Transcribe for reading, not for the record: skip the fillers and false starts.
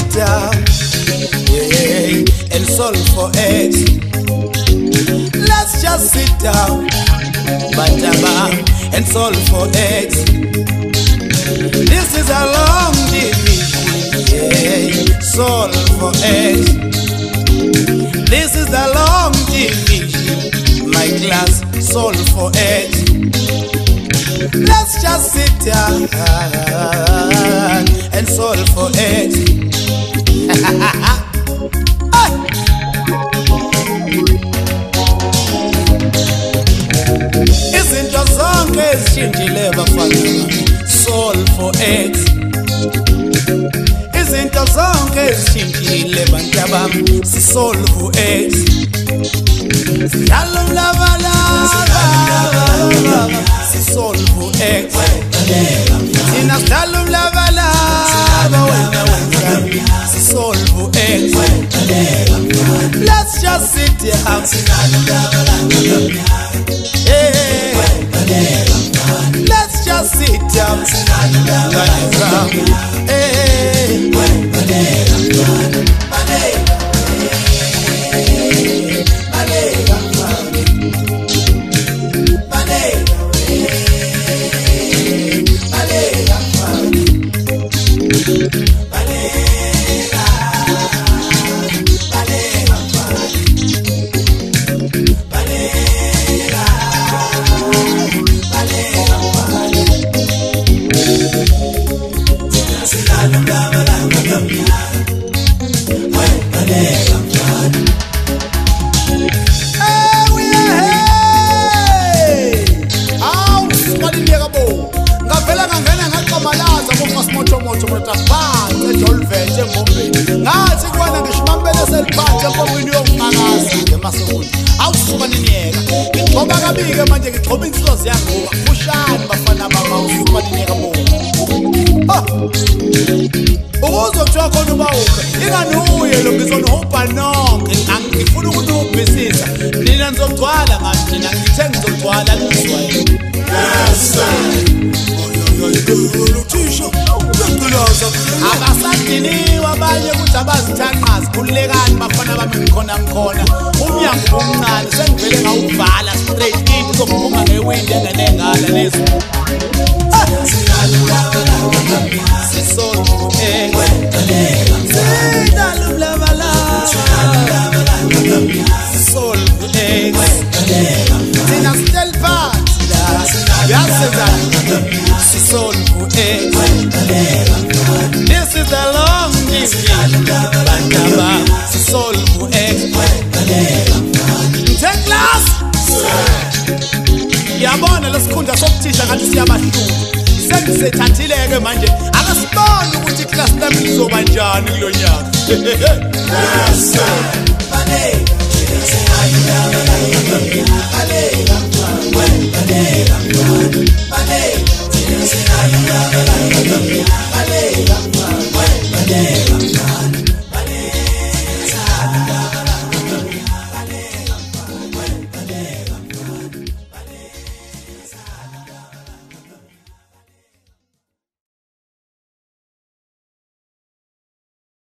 sit down, and solve for X. Let's just sit down, and solve for X. This is a long division, solve for X. This is a long division, my class, solve for X. Let's just sit down and solve for X. Izinto zonke ezishintshile bafana, solve for X. Izinto zonke ezishintshile bantu bami, si solve for X. Siyalo mlabalaba, si solve for X. Sina siyalo mlabalaba, wena si solve for X. Let's just sit down. Let's just sit down. Abasandiniwe abanye ukuthi abazithanqazi khulekani bafana bami ngikhona umnyango omncane sengivele ngawuvala straight in uzophuma ngewindi engenengala lezo this is a long division, solve for X. Take class. Yabona lesikhundla sokuthisha ngathi siyabahluka. Sengisethathileke manje akasiboni ukuthi iclass lami lizoba njani kulo nyaka. Yes sir. Money.